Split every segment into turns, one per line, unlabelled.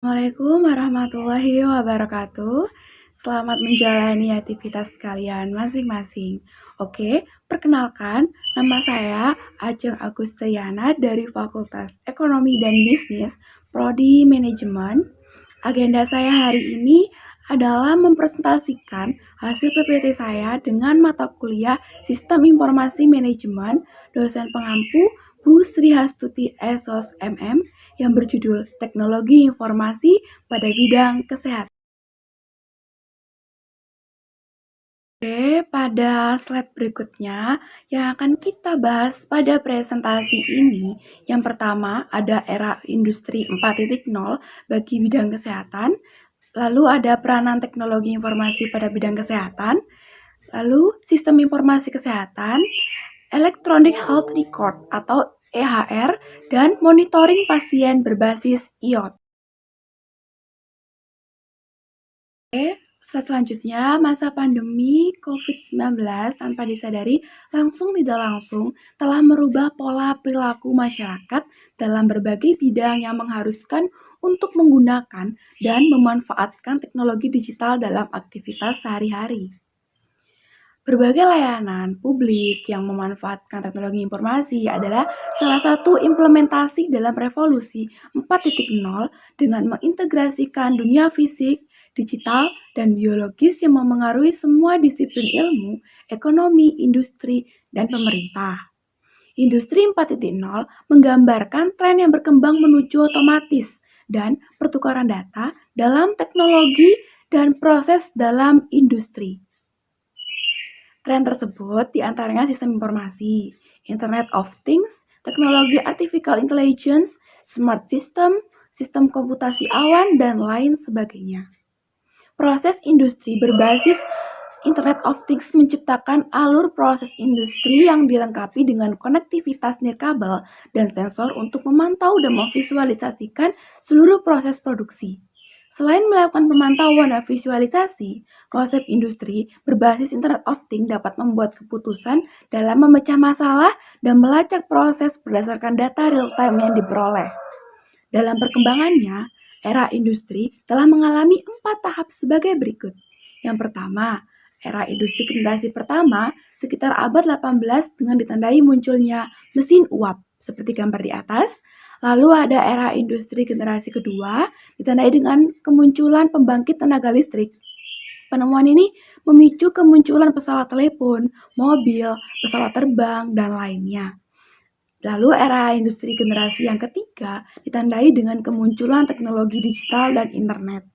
Assalamualaikum warahmatullahi wabarakatuh. Selamat menjalani aktivitas kalian masing-masing. Oke, perkenalkan, nama saya Ajeng Agustiana dari Fakultas Ekonomi dan Bisnis, Prodi Manajemen. Agenda saya hari ini adalah mempresentasikan hasil PPT saya dengan mata kuliah Sistem Informasi Manajemen, dosen pengampu Bu Sri Hastuti Esos MM, yang berjudul Teknologi Informasi pada Bidang Kesehatan. Oke, pada slide berikutnya yang akan kita bahas pada presentasi ini, yang pertama ada era industri 4.0 bagi bidang kesehatan, lalu ada peranan teknologi informasi pada bidang kesehatan, lalu sistem informasi kesehatan, Electronic Health Record atau EHR, dan monitoring pasien berbasis IoT. Selanjutnya, masa pandemi COVID-19 tanpa disadari langsung tidak langsung telah merubah pola perilaku masyarakat dalam berbagai bidang yang mengharuskan untuk menggunakan dan memanfaatkan teknologi digital dalam aktivitas sehari-hari. Berbagai layanan publik yang memanfaatkan teknologi informasi adalah salah satu implementasi dalam revolusi 4.0 dengan mengintegrasikan dunia fisik, digital, dan biologis yang memengaruhi semua disiplin ilmu, ekonomi, industri, dan pemerintah. Industri 4.0 menggambarkan tren yang berkembang menuju otomatis dan pertukaran data dalam teknologi dan proses dalam industri. Tren tersebut diantaranya sistem informasi, Internet of Things, teknologi artificial intelligence, smart system, sistem komputasi awan, dan lain sebagainya. Proses industri berbasis Internet of Things menciptakan alur proses industri yang dilengkapi dengan konektivitas nirkabel dan sensor untuk memantau dan memvisualisasikan seluruh proses produksi. Selain melakukan pemantauan dan visualisasi, konsep industri berbasis Internet of Things dapat membuat keputusan dalam memecah masalah dan melacak proses berdasarkan data real-time yang diperoleh. Dalam perkembangannya, era industri telah mengalami 4 tahap sebagai berikut. Yang pertama, era industri generasi pertama sekitar abad 18 dengan ditandai munculnya mesin uap seperti gambar di atas. Lalu ada era industri generasi kedua ditandai dengan kemunculan pembangkit tenaga listrik. Penemuan ini memicu kemunculan pesawat telepon, mobil, pesawat terbang, dan lainnya. Lalu era industri generasi yang ketiga ditandai dengan kemunculan teknologi digital dan internet.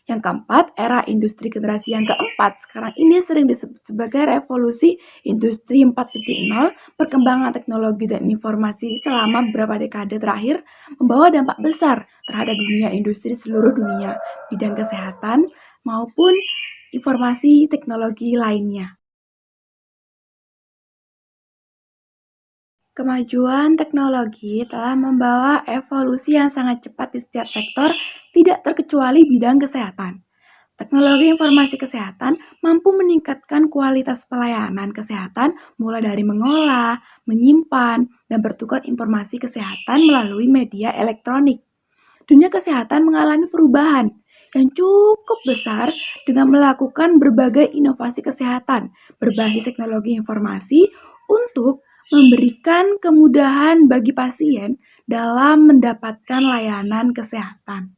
Yang keempat, era industri generasi yang keempat sekarang ini sering disebut sebagai revolusi industri 4.0. Perkembangan teknologi dan informasi selama beberapa dekade terakhir membawa dampak besar terhadap dunia industri seluruh dunia, bidang kesehatan maupun informasi teknologi lainnya. Kemajuan teknologi telah membawa evolusi yang sangat cepat di setiap sektor, tidak terkecuali bidang kesehatan. Teknologi informasi kesehatan mampu meningkatkan kualitas pelayanan kesehatan mulai dari mengolah, menyimpan, dan bertukar informasi kesehatan melalui media elektronik. Dunia kesehatan mengalami perubahan yang cukup besar dengan melakukan berbagai inovasi kesehatan berbasis teknologi informasi untuk memberikan kemudahan bagi pasien dalam mendapatkan layanan kesehatan.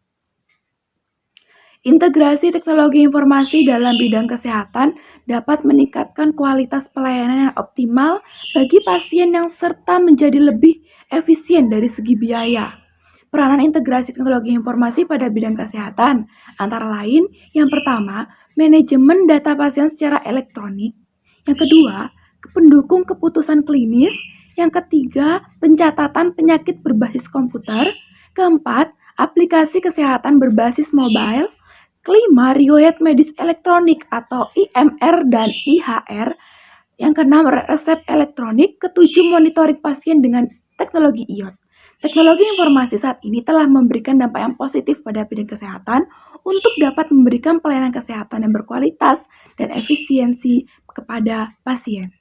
Integrasi teknologi informasi dalam bidang kesehatan dapat meningkatkan kualitas pelayanan yang optimal bagi pasien yang serta menjadi lebih efisien dari segi biaya. Peranan integrasi teknologi informasi pada bidang kesehatan antara lain yang pertama, manajemen data pasien secara elektronik. Yang kedua, pendukung keputusan klinis. Yang ketiga, pencatatan penyakit berbasis komputer. Keempat, aplikasi kesehatan berbasis mobile. Kelima, riwayat medis elektronik atau IMR dan IHR. Yang keenam, resep elektronik. Ketujuh, monitoring pasien dengan teknologi IoT. Teknologi informasi saat ini telah memberikan dampak yang positif pada bidang kesehatan untuk dapat memberikan pelayanan kesehatan yang berkualitas dan efisiensi kepada pasien.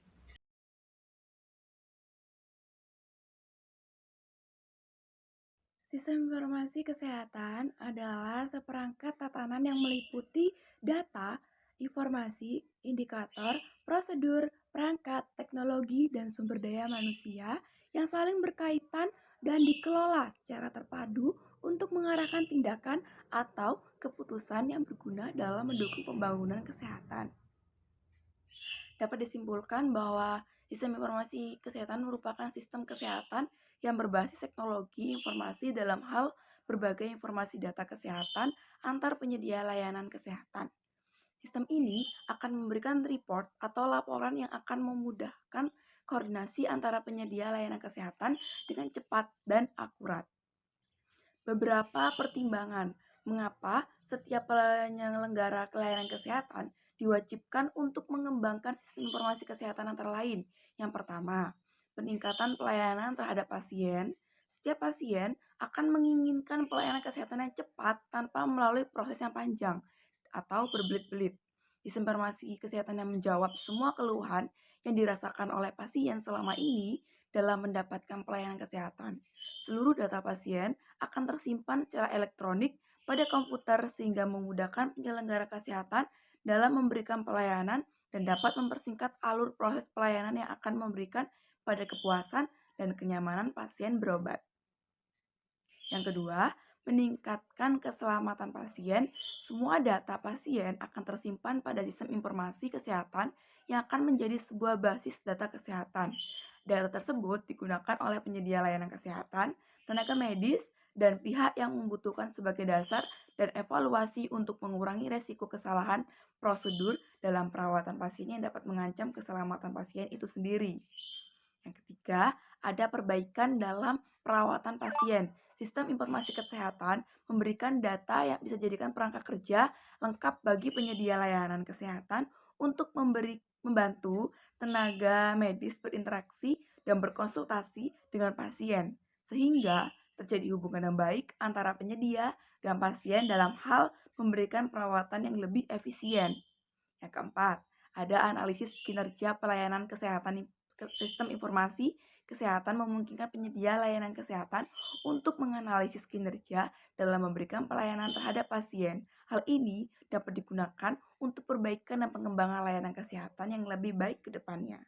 Sistem informasi kesehatan adalah seperangkat tatanan yang meliputi data, informasi, indikator, prosedur, perangkat, teknologi, dan sumber daya manusia yang saling berkaitan dan dikelola secara terpadu untuk mengarahkan tindakan atau keputusan yang berguna dalam mendukung pembangunan kesehatan. Dapat disimpulkan bahwa sistem informasi kesehatan merupakan sistem kesehatan yang berbasis teknologi informasi dalam hal berbagai informasi data kesehatan antar penyedia layanan kesehatan. Sistem ini akan memberikan report atau laporan yang akan memudahkan koordinasi antara penyedia layanan kesehatan dengan cepat dan akurat. Beberapa pertimbangan mengapa setiap penyelenggara layanan kesehatan diwajibkan untuk mengembangkan sistem informasi kesehatan antara lain. Yang pertama, peningkatan pelayanan terhadap pasien. Setiap pasien akan menginginkan pelayanan kesehatan yang cepat tanpa melalui proses yang panjang atau berbelit-belit. Sistem informasi kesehatan yang menjawab semua keluhan yang dirasakan oleh pasien selama ini dalam mendapatkan pelayanan kesehatan. Seluruh data pasien akan tersimpan secara elektronik pada komputer sehingga memudahkan penyelenggara kesehatan dalam memberikan pelayanan dan dapat mempersingkat alur proses pelayanan yang akan memberikan pada kepuasan dan kenyamanan pasien berobat. Yang kedua, meningkatkan keselamatan pasien. Semua data pasien akan tersimpan pada sistem informasi kesehatan yang akan menjadi sebuah basis data kesehatan. Data tersebut digunakan oleh penyedia layanan kesehatan, tenaga medis, dan pihak yang membutuhkan sebagai dasar dan evaluasi untuk mengurangi resiko kesalahan prosedur dalam perawatan pasien yang dapat mengancam keselamatan pasien itu sendiri. Yang ketiga, ada perbaikan dalam perawatan pasien. Sistem informasi kesehatan memberikan data yang bisa dijadikan perangkat kerja lengkap bagi penyedia layanan kesehatan untuk membantu tenaga medis berinteraksi dan berkonsultasi dengan pasien, sehingga terjadi hubungan yang baik antara penyedia dan pasien dalam hal memberikan perawatan yang lebih efisien. Yang keempat, ada analisis kinerja pelayanan kesehatan. Sistem informasi kesehatan memungkinkan penyedia layanan kesehatan untuk menganalisis kinerja dalam memberikan pelayanan terhadap pasien. Hal ini dapat digunakan untuk perbaikan dan pengembangan layanan kesehatan yang lebih baik ke depannya.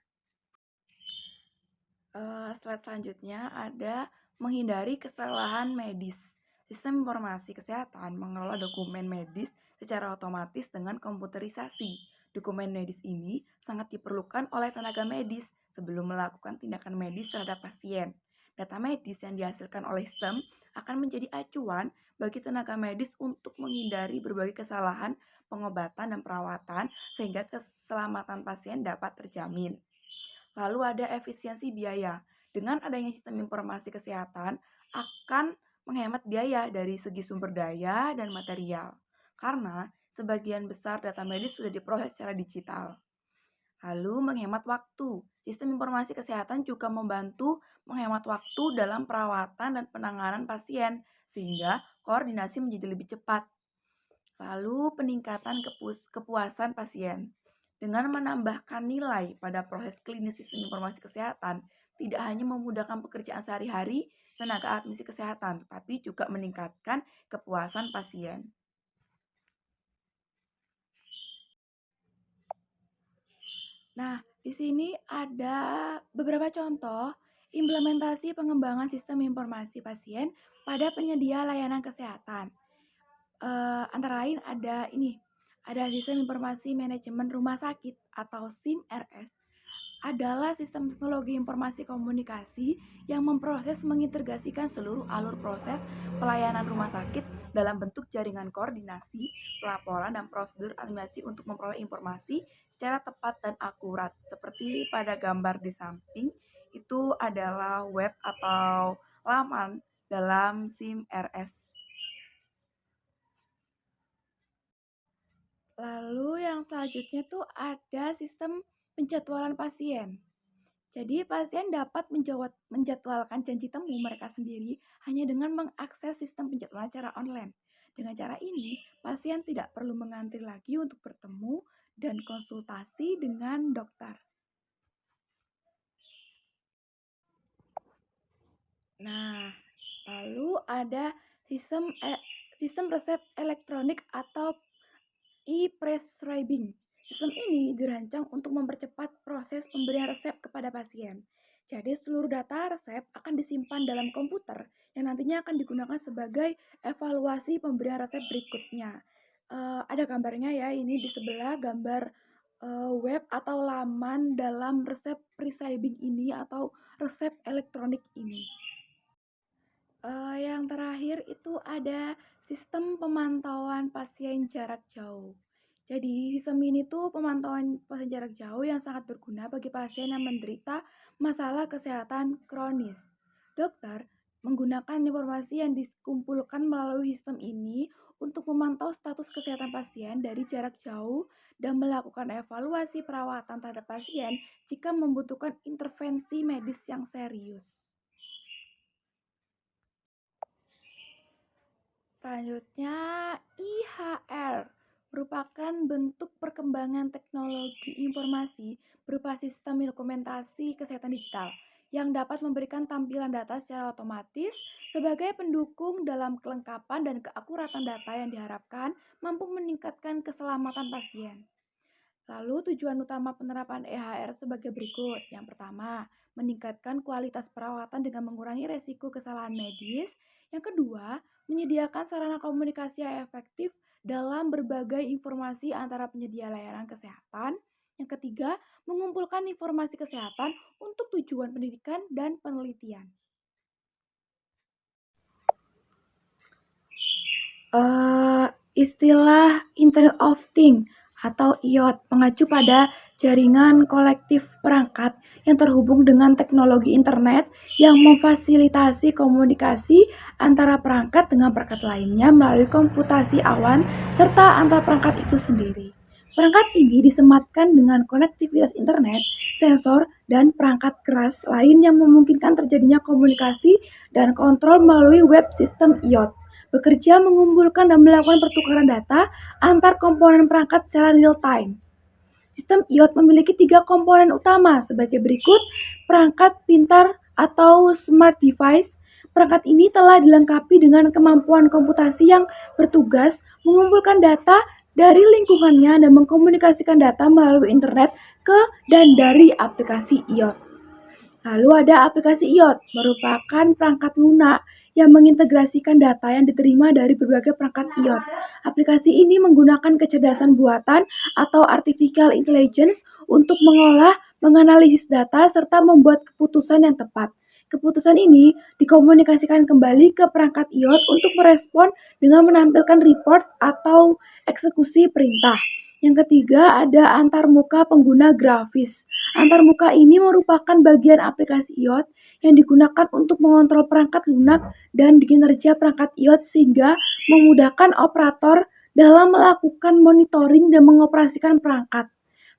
Slide selanjutnya ada menghindari kesalahan medis. Sistem informasi kesehatan mengelola dokumen medis secara otomatis dengan komputerisasi. Dokumen medis ini sangat diperlukan oleh tenaga medis sebelum melakukan tindakan medis terhadap pasien. Data medis yang dihasilkan oleh sistem akan menjadi acuan bagi tenaga medis untuk menghindari berbagai kesalahan pengobatan dan perawatan sehingga keselamatan pasien dapat terjamin. Lalu ada efisiensi biaya. Dengan adanya sistem informasi kesehatan akan menghemat biaya dari segi sumber daya dan material. Karena sebagian besar data medis sudah diproses secara digital. Lalu menghemat waktu. Sistem informasi kesehatan juga membantu menghemat waktu dalam perawatan dan penanganan pasien sehingga koordinasi menjadi lebih cepat. Lalu peningkatan kepuasan pasien. Dengan menambahkan nilai pada proses klinis sistem informasi kesehatan, tidak hanya memudahkan pekerjaan sehari-hari tenaga administrasi kesehatan, tetapi juga meningkatkan kepuasan pasien. Nah, di sini ada beberapa contoh implementasi pengembangan sistem informasi pasien pada penyedia layanan kesehatan. Antara lain ada sistem informasi manajemen rumah sakit atau SIM-RS, adalah sistem teknologi informasi komunikasi yang memproses mengintegrasikan seluruh alur proses pelayanan rumah sakit dalam bentuk jaringan koordinasi, pelaporan, dan prosedur animasi untuk memperoleh informasi secara tepat dan akurat. Seperti pada gambar di samping, itu adalah web atau laman dalam SIM-RS. Lalu yang selanjutnya tuh ada sistem penjadwalan pasien. Jadi pasien dapat menjadwalkan janji temu mereka sendiri hanya dengan mengakses sistem penjadwalan secara online. Dengan cara ini, pasien tidak perlu mengantri lagi untuk bertemu dan konsultasi dengan dokter. Nah, lalu itu ada sistem sistem resep elektronik atau e-prescribing. Sistem ini dirancang untuk mempercepat proses pemberian resep kepada pasien. Jadi seluruh data resep akan disimpan dalam komputer yang nantinya akan digunakan sebagai evaluasi pemberian resep berikutnya. Ada gambarnya ya, ini di sebelah gambar web atau laman dalam resep prescribing ini atau resep elektronik ini. Yang terakhir itu ada sistem pemantauan pasien jarak jauh. Jadi, sistem ini tuh pemantauan pasien jarak jauh yang sangat berguna bagi pasien yang menderita masalah kesehatan kronis. Dokter menggunakan informasi yang dikumpulkan melalui sistem ini untuk memantau status kesehatan pasien dari jarak jauh dan melakukan evaluasi perawatan terhadap pasien jika membutuhkan intervensi medis yang serius. Selanjutnya, IHR merupakan bentuk perkembangan teknologi informasi berupa sistem dokumentasi kesehatan digital yang dapat memberikan tampilan data secara otomatis sebagai pendukung dalam kelengkapan dan keakuratan data yang diharapkan mampu meningkatkan keselamatan pasien. Lalu tujuan utama penerapan EHR sebagai berikut. Yang pertama, meningkatkan kualitas perawatan dengan mengurangi resiko kesalahan medis. Yang kedua, menyediakan sarana komunikasi yang efektif dalam berbagai informasi antara penyedia layanan kesehatan. Yang ketiga, mengumpulkan informasi kesehatan untuk tujuan pendidikan dan penelitian. Istilah Internet of Things atau IoT mengacu pada jaringan kolektif perangkat yang terhubung dengan teknologi internet yang memfasilitasi komunikasi antara perangkat dengan perangkat lainnya melalui komputasi awan serta antar perangkat itu sendiri. Perangkat ini disematkan dengan konektivitas internet, sensor, dan perangkat keras lain yang memungkinkan terjadinya komunikasi dan kontrol melalui web sistem IoT. Bekerja mengumpulkan dan melakukan pertukaran data antar komponen perangkat secara real time. Sistem IoT memiliki 3 komponen utama sebagai berikut: perangkat pintar atau smart device. Perangkat ini telah dilengkapi dengan kemampuan komputasi yang bertugas mengumpulkan data dari lingkungannya dan mengkomunikasikan data melalui internet ke dan dari aplikasi IoT. Lalu ada aplikasi IoT, merupakan perangkat lunak yang mengintegrasikan data yang diterima dari berbagai perangkat IoT. Aplikasi ini menggunakan kecerdasan buatan atau artificial intelligence untuk mengolah, menganalisis data, serta membuat keputusan yang tepat. Keputusan ini dikomunikasikan kembali ke perangkat IoT untuk merespon dengan menampilkan report atau eksekusi perintah. Yang ketiga ada antarmuka pengguna grafis. Antarmuka ini merupakan bagian aplikasi IoT yang digunakan untuk mengontrol perangkat lunak dan kinerja perangkat IoT sehingga memudahkan operator dalam melakukan monitoring dan mengoperasikan perangkat.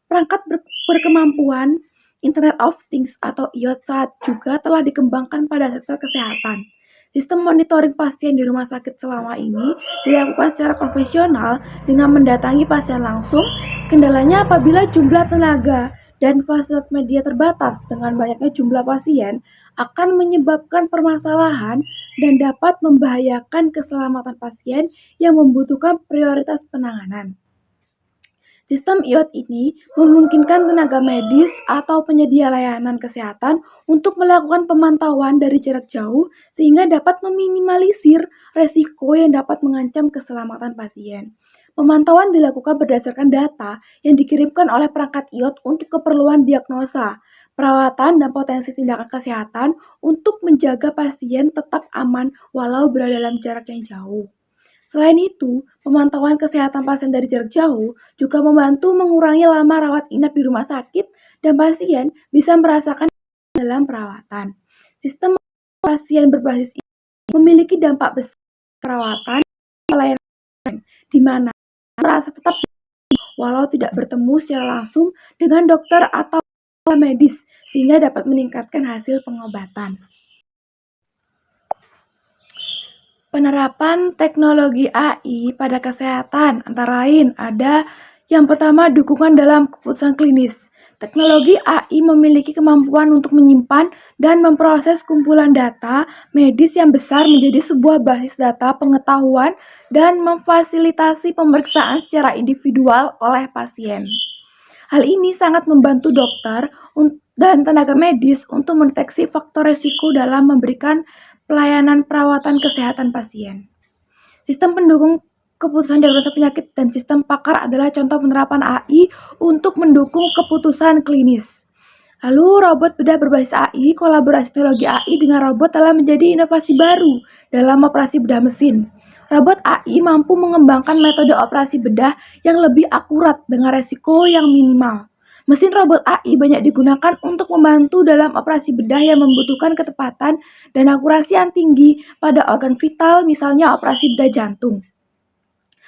Perangkat berkemampuan Internet of Things atau IoT saat juga telah dikembangkan pada sektor kesehatan. Sistem monitoring pasien di rumah sakit selama ini dilakukan secara konvensional dengan mendatangi pasien langsung. Kendalanya apabila jumlah tenaga dan fasilitas media terbatas dengan banyaknya jumlah pasien akan menyebabkan permasalahan dan dapat membahayakan keselamatan pasien yang membutuhkan prioritas penanganan. Sistem IoT ini memungkinkan tenaga medis atau penyedia layanan kesehatan untuk melakukan pemantauan dari jarak jauh sehingga dapat meminimalisir resiko yang dapat mengancam keselamatan pasien. Pemantauan dilakukan berdasarkan data yang dikirimkan oleh perangkat IoT untuk keperluan diagnosa, perawatan, dan potensi tindakan kesehatan untuk menjaga pasien tetap aman walau berada dalam jarak yang jauh. Selain itu, pemantauan kesehatan pasien dari jarak jauh juga membantu mengurangi lama rawat inap di rumah sakit dan pasien bisa merasakan dalam perawatan. Sistem pasien berbasis ini memiliki dampak besar perawatan pelayanan di mana merasa tetap walau tidak bertemu secara langsung dengan dokter atau medis sehingga dapat meningkatkan hasil pengobatan. Penerapan teknologi AI pada kesehatan antara lain ada yang pertama dukungan dalam keputusan klinis. Teknologi AI memiliki kemampuan untuk menyimpan dan memproses kumpulan data medis yang besar menjadi sebuah basis data pengetahuan dan memfasilitasi pemeriksaan secara individual oleh pasien. Hal ini sangat membantu dokter dan tenaga medis untuk mendeteksi faktor risiko dalam memberikan pelayanan perawatan kesehatan pasien. Sistem pendukung keputusan diagnosa penyakit dan sistem pakar adalah contoh penerapan AI untuk mendukung keputusan klinis. Lalu, robot bedah berbasis AI, kolaborasi teknologi AI dengan robot telah menjadi inovasi baru dalam operasi bedah mesin. Robot AI mampu mengembangkan metode operasi bedah yang lebih akurat dengan resiko yang minimal. Mesin robot AI banyak digunakan untuk membantu dalam operasi bedah yang membutuhkan ketepatan dan akurasi yang tinggi pada organ vital, misalnya operasi bedah jantung.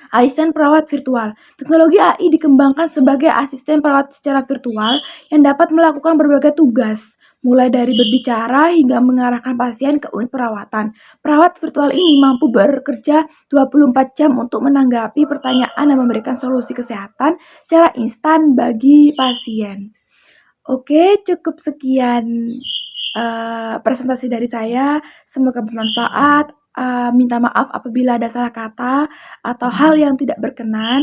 Asisten perawat virtual. Teknologi AI dikembangkan sebagai asisten perawat secara virtual yang dapat melakukan berbagai tugas, mulai dari berbicara hingga mengarahkan pasien ke unit perawatan. Perawat virtual ini mampu bekerja 24 jam untuk menanggapi pertanyaan dan memberikan solusi kesehatan secara instan bagi pasien. Oke, cukup sekian presentasi dari saya. Semoga bermanfaat. Minta maaf apabila ada salah kata atau hal yang tidak berkenan.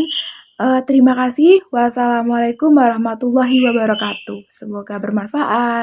Terima kasih. Wassalamualaikum warahmatullahi wabarakatuh. Semoga bermanfaat.